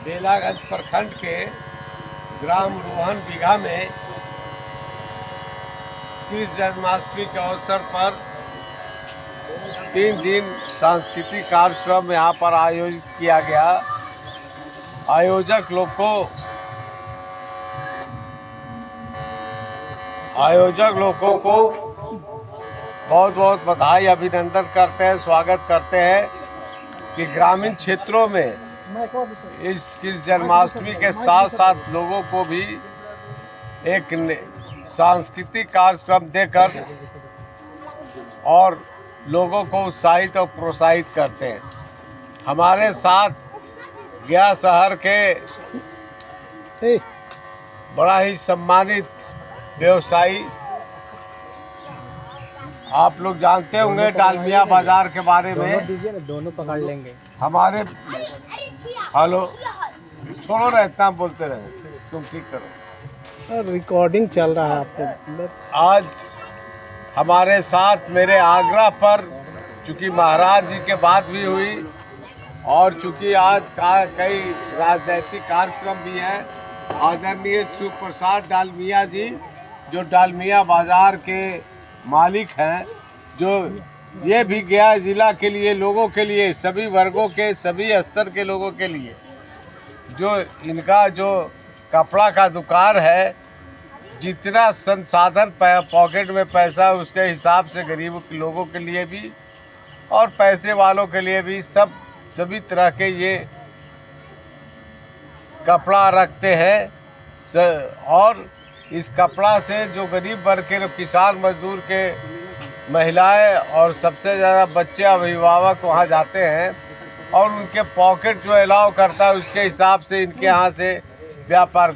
बेलागंज प्रखंड के ग्राम रोहन बीघा में कृष्ण जन्माष्टमी के अवसर पर 3 दिन सांस्कृतिक कार्यक्रम यहाँ पर आयोजित किया गया। आयोजक लोगों को बहुत बहुत बधाई अभिनंदन करते हैं, स्वागत करते हैं कि ग्रामीण क्षेत्रों में इस कृष्ण जन्माष्टमी के साथ साथ लोगों को भी एक सांस्कृतिक कार्यक्रम देकर और लोगों को उत्साहित और प्रोत्साहित करते हैं। हमारे साथ गया शहर के बड़ा ही सम्मानित व्यवसायी, आप लोग जानते होंगे डालमिया बाजार के बारे में। दोनों पकड़ लेंगे हमारे हेलो छोड़ो ना, इतना बोलते रहे, तुम ठीक करो, रिकॉर्डिंग चल रहा है आपको। आज हमारे साथ मेरे आग्रह पर, चूँकि महाराज जी के बात भी हुई और चूँकि आज कई राजनीतिक कार्यक्रम भी हैं, आदरणीय सुप्रसाद डालमिया जी जो डालमिया बाजार के मालिक हैं, जो ये भी गया जिला के लिए, लोगों के लिए, सभी वर्गों के, सभी स्तर के लोगों के लिए, जो इनका जो कपड़ा का दुकान है, जितना संसाधन पॉकेट में पैसा है उसके हिसाब से गरीब लोगों के लिए भी और पैसे वालों के लिए भी सभी तरह के ये कपड़ा रखते हैं। और इस कपड़ा से जो गरीब वर्ग के किसान मजदूर के महिलाएं और सबसे ज़्यादा बच्चे अभिभावक वहाँ जाते हैं और उनके पॉकेट जो अलाउ करता है उसके हिसाब से इनके यहाँ से व्यापार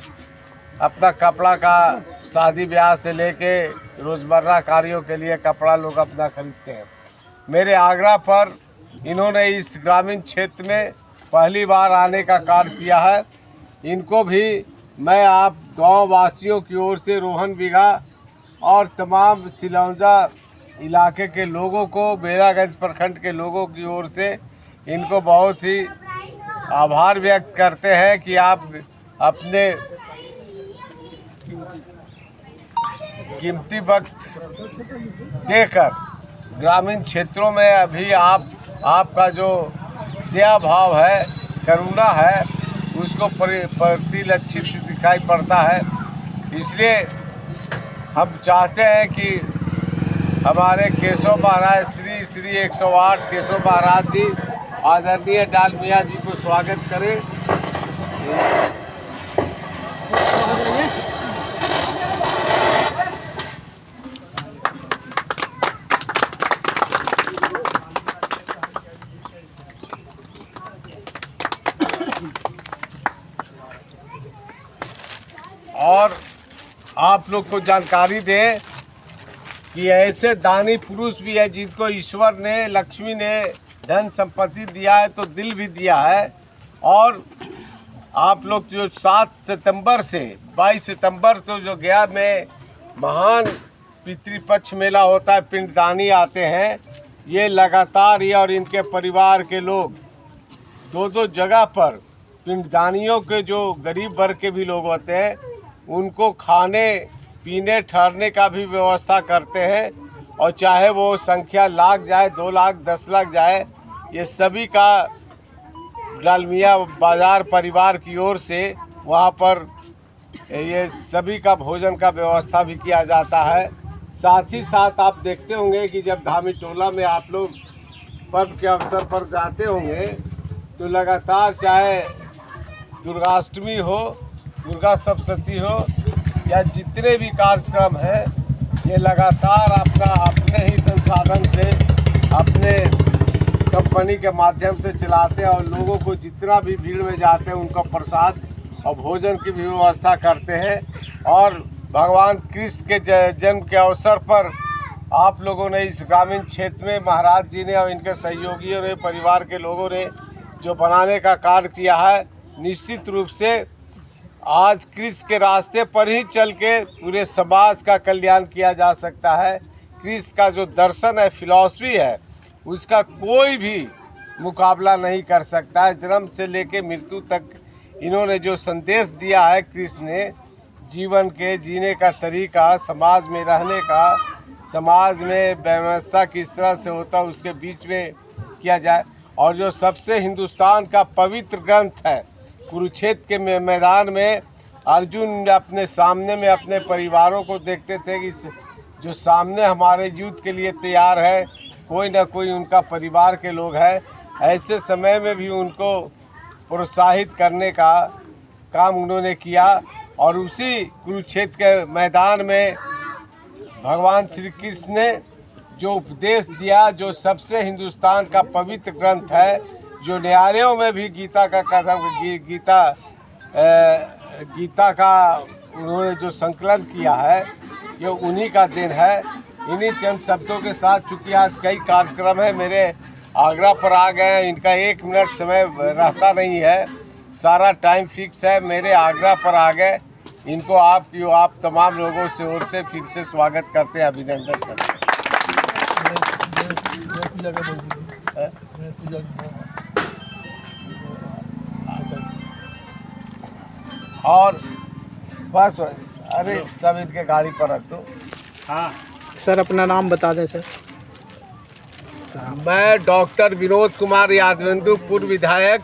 अपना कपड़ा का शादी ब्याह से लेके रोज़मर्रा कार्यों के लिए कपड़ा लोग अपना खरीदते हैं। मेरे आग्रह पर इन्होंने इस ग्रामीण क्षेत्र में पहली बार आने का कार्य किया है। इनको भी मैं आप गांव वासियों की ओर से, रोहन बीघा और तमाम सिलौंजा इलाके के लोगों को, बेलागंज प्रखंड के लोगों की ओर से इनको बहुत ही आभार व्यक्त करते हैं कि आप अपने कीमती वक्त देकर ग्रामीण क्षेत्रों में अभी आपका जो दया भाव है, करुणा है, उसको परिलक्षित दिखाई पड़ता है। इसलिए हम चाहते हैं कि हमारे केशव महाराज श्री 108 केशव महाराज जी आदरणीय डालमिया जी को स्वागत करें। और आप लोग को जानकारी दें कि ऐसे दानी पुरुष भी है जिनको ईश्वर ने, लक्ष्मी ने धन संपत्ति दिया है तो दिल भी दिया है। और आप लोग जो 7 सितंबर से 22 सितंबर से जो गया में महान पितृपक्ष मेला होता है, पिंडदानी आते हैं, ये लगातार ये और इनके परिवार के लोग 2 जगह पर पिंडदानियों के जो गरीब वर्ग के भी लोग होते हैं उनको खाने पीने ठहरने का भी व्यवस्था करते हैं। और चाहे वो संख्या लाख जाए, 2 लाख, 10 लाख जाए, ये सभी का डालमिया बाजार परिवार की ओर से वहाँ पर ये सभी का भोजन का व्यवस्था भी किया जाता है। साथ ही साथ आप देखते होंगे कि जब धामी टोला में आप लोग पर्व के अवसर पर जाते होंगे तो लगातार चाहे दुर्गाष्टमी हो, दुर्गा सप्तमी हो या जितने भी कार्यक्रम हैं, ये लगातार अपने ही संसाधन से, अपने कंपनी के माध्यम से चलाते हैं और लोगों को जितना भी भीड़ में जाते हैं उनका प्रसाद और भोजन की भी व्यवस्था करते हैं। और भगवान कृष्ण के जन्म के अवसर पर आप लोगों ने इस ग्रामीण क्षेत्र में महाराज जी ने और इनके सहयोगियों ने, परिवार के लोगों ने जो बनाने का कार्य किया है, निश्चित रूप से आज कृष्ण के रास्ते पर ही चल के पूरे समाज का कल्याण किया जा सकता है। कृष्ण का जो दर्शन है, फिलॉसफी है, उसका कोई भी मुकाबला नहीं कर सकता है। जन्म से लेके मृत्यु तक इन्होंने जो संदेश दिया है कृष्ण ने, जीवन के जीने का तरीका, समाज में रहने का, समाज में व्यवस्था किस तरह से होता है उसके बीच में किया जाए। और जो सबसे हिंदुस्तान का पवित्र ग्रंथ है, कुरुक्षेत्र के मैदान में अर्जुन अपने सामने में अपने परिवारों को देखते थे कि जो सामने हमारे युद्ध के लिए तैयार है, कोई ना कोई उनका परिवार के लोग हैं। ऐसे समय में भी उनको प्रोत्साहित करने का काम उन्होंने किया। और उसी कुरुक्षेत्र के मैदान में भगवान श्री कृष्ण ने जो उपदेश दिया, जो सबसे हिंदुस्तान का पवित्र ग्रंथ है, जो न्यायालयों में भी गीता का कथन गीता का उन्होंने जो संकलन किया है, ये उन्हीं का दिन है। इन्हीं चंद शब्दों के साथ, चूँकि आज कई कार्यक्रम है, मेरे आगरा पर आ गए हैं, इनका 1 मिनट समय रहता नहीं है, सारा टाइम फिक्स है, मेरे आगरा पर आ गए। इनको आप तमाम लोगों से ओर से फिर से स्वागत करते हैं, अभिनंदन करते हैं। और बस अरे सब इनके गाड़ी पर रख दो। हाँ सर, अपना नाम बता दें सर। मैं डॉक्टर विनोद कुमार यादवेंदु, पूर्व विधायक,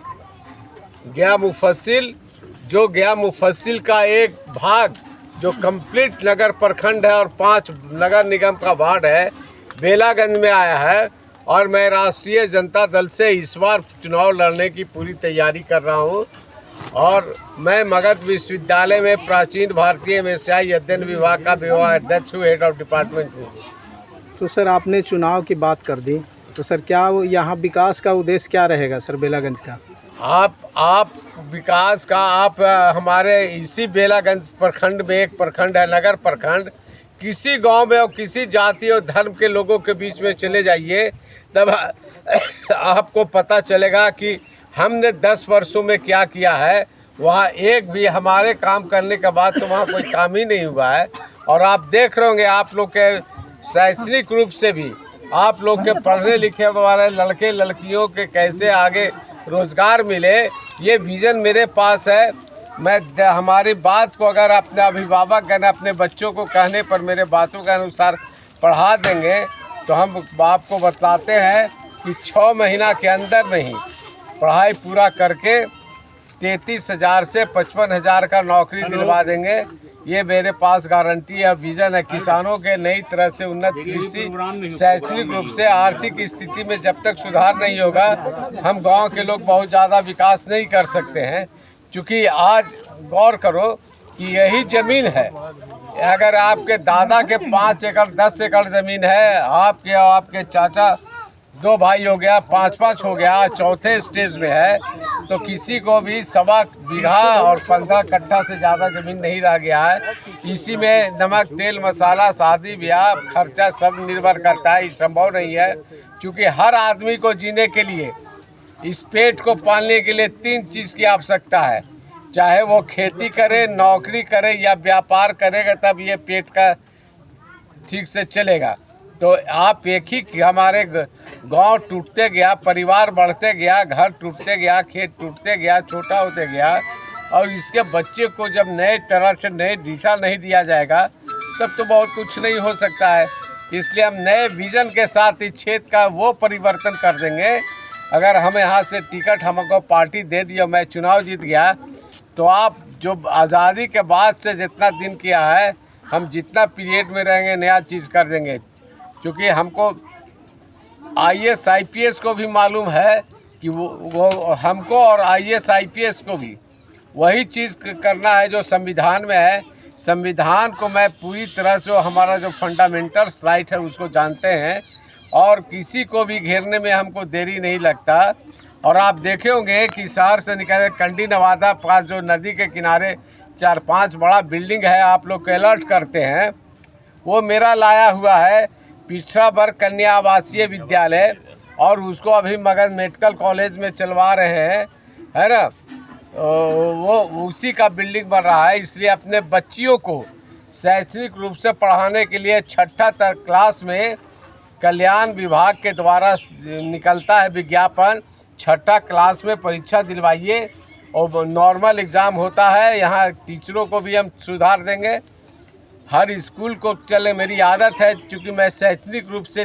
गया मुफस्सिल, जो गया मुफस्सिल का एक भाग जो कंप्लीट नगर प्रखंड है और 5 नगर निगम का वार्ड है, बेलागंज में आया है। और मैं राष्ट्रीय जनता दल से इस बार चुनाव लड़ने की पूरी तैयारी कर रहा हूँ। और मैं मगध विश्वविद्यालय में प्राचीन भारतीय व्यवसाय अध्ययन विभाग का अध्यक्ष हूँ, हेड ऑफ डिपार्टमेंट हूँ। तो सर आपने चुनाव की बात कर दी, तो सर क्या वो यहाँ विकास का उद्देश्य क्या रहेगा सर बेलागंज का? आप विकास का, आप हमारे इसी बेलागंज प्रखंड में एक प्रखंड है, नगर प्रखंड, किसी गांव में और किसी जाति और धर्म के लोगों के बीच में चले जाइए, तब आपको पता चलेगा कि हमने 10 वर्षों में क्या किया है। वहाँ एक भी हमारे काम करने के बाद तो वहाँ कोई काम ही नहीं हुआ है। और आप देख रहे होंगे, आप लोग के शैक्षणिक रूप से भी, आप लोग के पढ़ने लिखे वाले लड़के लड़कियों के कैसे आगे रोजगार मिले, ये विज़न मेरे पास है। मैं हमारी बात को अगर अपने अभिभावक गण अपने बच्चों को कहने पर मेरे बातों के अनुसार पढ़ा देंगे, तो हम आपको बताते हैं कि 6 महीना के अंदर में ही पढ़ाई पूरा करके 33,000 से 55,000 का नौकरी दिलवा देंगे। ये मेरे पास गारंटी है, विजन है। किसानों के नई तरह से उन्नत कृषि, शैक्षणिक रूप से आर्थिक स्थिति में जब तक सुधार नहीं होगा, हम गांव के लोग बहुत ज़्यादा विकास नहीं कर सकते हैं। क्योंकि आज गौर करो कि यही ज़मीन है, अगर आपके दादा के 5 एकड़ 10 एकड़ ज़मीन है, आपके चाचा 2 भाई हो गया, 5-5 हो गया, चौथे स्टेज में है, तो किसी को भी 1.25 बीघा और 15 कट्ठा से ज़्यादा ज़मीन नहीं रह गया है। इसी में नमक तेल मसाला शादी ब्याह खर्चा सब निर्भर करता है। ये संभव नहीं है, क्योंकि हर आदमी को जीने के लिए, इस पेट को पालने के लिए 3 चीज़ की आवश्यकता है। चाहे वो खेती करे, नौकरी करे या व्यापार करेगा, तब ये पेट का ठीक से चलेगा। तो आप एक ही, हमारे गांव टूटते गया, परिवार बढ़ते गया, घर टूटते गया, खेत टूटते गया, छोटा होते गया, और इसके बच्चे को जब नए तरह से नई दिशा नहीं दिया जाएगा, तब तो बहुत कुछ नहीं हो सकता है। इसलिए हम नए विज़न के साथ इस क्षेत्र का वो परिवर्तन कर देंगे। अगर हमें यहाँ से टिकट हमको पार्टी दे दिया, मैं चुनाव जीत गया, तो आप जो आज़ादी के बाद से जितना दिन किया है, हम जितना पीरियड में रहेंगे नया चीज़ कर देंगे। क्योंकि हमको IAS IPS को भी मालूम है कि वो हमको और IAS IPS को भी वही चीज़ करना है जो संविधान में है। संविधान को मैं पूरी तरह से, हमारा जो फंडामेंटल्स राइट है उसको जानते हैं, और किसी को भी घेरने में हमको देरी नहीं लगता। और आप देखे होंगे कि शहर से निकले कंडी नवादा पास जो नदी के किनारे 4-5 बड़ा बिल्डिंग है, आप लोग को अलर्ट करते हैं, वो मेरा लाया हुआ है पिछड़ा वर्ग कन्या आवासीय विद्यालय, और उसको अभी मगध मेडिकल कॉलेज में चलवा रहे हैं, है ना। वो उसी का बिल्डिंग बन रहा है। इसलिए अपने बच्चियों को शैक्षणिक रूप से पढ़ाने के लिए 6ठा क्लास में कल्याण विभाग के द्वारा निकलता है विज्ञापन, 6ठा क्लास में परीक्षा दिलवाइए। और नॉर्मल एग्ज़ाम होता है। यहाँ टीचरों को भी हम सुधार देंगे, हर स्कूल को चले। मेरी आदत है, चूँकि मैं शैक्षणिक रूप से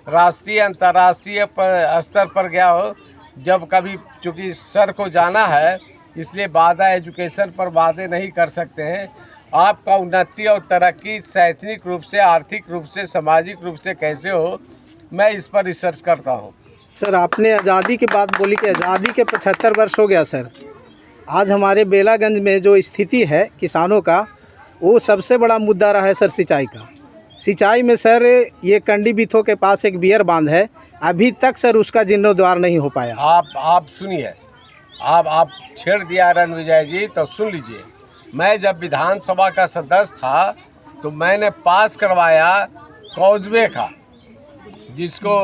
राष्ट्रीय अंतर्राष्ट्रीय पर स्तर पर गया हो, जब कभी चूँकि सर को जाना है, इसलिए वादा एजुकेशन पर वादे नहीं कर सकते हैं। आपका उन्नति और तरक्की शैक्षणिक रूप से, आर्थिक रूप से, सामाजिक रूप से कैसे हो, मैं इस पर रिसर्च करता हूँ। सर आपने आज़ादी की बात बोली कि आज़ादी के 75 वर्ष हो गया सर। आज हमारे बेलागंज में जो स्थिति है किसानों का, वो सबसे बड़ा मुद्दा रहा है सर सिंचाई का। सिंचाई में सर ये कंडी बिथो के पास एक बियर बांध है, अभी तक सर उसका जीर्णोद्धार नहीं हो पाया। आप सुनिए, आप छेड़ दिया रणविजय जी, तो सुन लीजिए। मैं जब विधानसभा का सदस्य था तो मैंने पास करवाया कॉजवे का, जिसको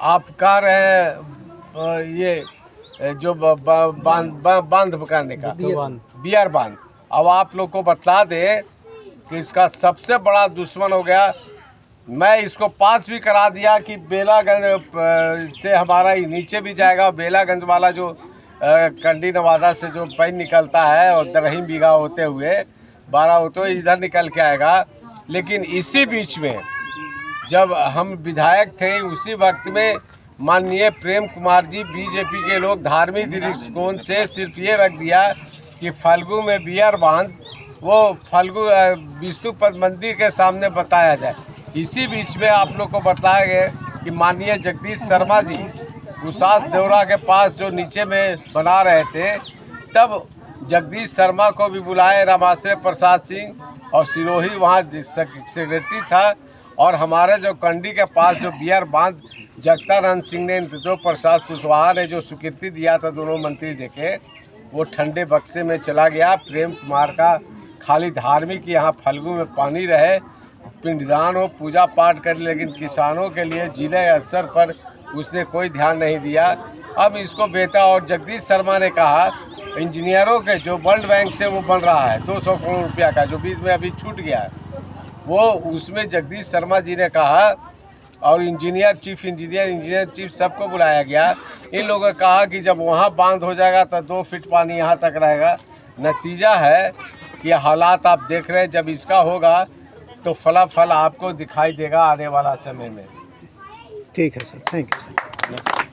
आप कह रहे हैं ये जो बांध बनाने का, बियर बांध। अब आप लोग को बतला दे कि इसका सबसे बड़ा दुश्मन हो गया। मैं इसको पास भी करा दिया कि बेलागंज से हमारा ही नीचे भी जाएगा। बेलागंज वाला जो कंडी नवादा से जो पानी निकलता है और दरहिम बीघा होते हुए 12 होते हुए इधर निकल के आएगा। लेकिन इसी बीच में जब हम विधायक थे, उसी वक्त में माननीय प्रेम कुमार जी, बीजेपी के लोग धार्मिक दृष्टिकोण से सिर्फ ये रख दिया कि फल्गु में बियर बांध, वो फल्गु विष्णुपद मंदिर के सामने बताया जाए। इसी बीच में आप लोग को बताया गया कि माननीय जगदीश शर्मा जी उसास देवरा के पास जो नीचे में बना रहे थे, तब जगदीश शर्मा को भी बुलाए, रामाश्रय प्रसाद सिंह और सिरोही वहाँ सेक्रेटरी था। और हमारे जो कंडी के पास जो बियर बांध जगतानंद सिंह ने, इंद्रजोत प्रसाद कुशवाहा ने जो स्वीकृति दिया था, दोनों मंत्री देखे, वो ठंडे बक्से में चला गया। प्रेम कुमार का खाली धार्मिक यहाँ फल्गु में पानी रहे, पिंडदान हो, पूजा पाठ कर, लेकिन किसानों के लिए जिले स्तर पर उसने कोई ध्यान नहीं दिया। अब इसको बेटा और जगदीश शर्मा ने कहा, इंजीनियरों के जो वर्ल्ड बैंक से वो बन रहा है 200 करोड़ रुपया का, जो बीच में अभी छूट गया है, वो उसमें जगदीश शर्मा जी ने कहा, और इंजीनियर चीफ सबको बुलाया गया। इन लोगों ने कहा कि जब वहाँ बांध हो जाएगा तो 2 फीट पानी यहाँ तक रहेगा। नतीजा है कि हालात आप देख रहे हैं। जब इसका होगा तो फल आपको दिखाई देगा आने वाला समय में। ठीक है सर, थैंक यू सर।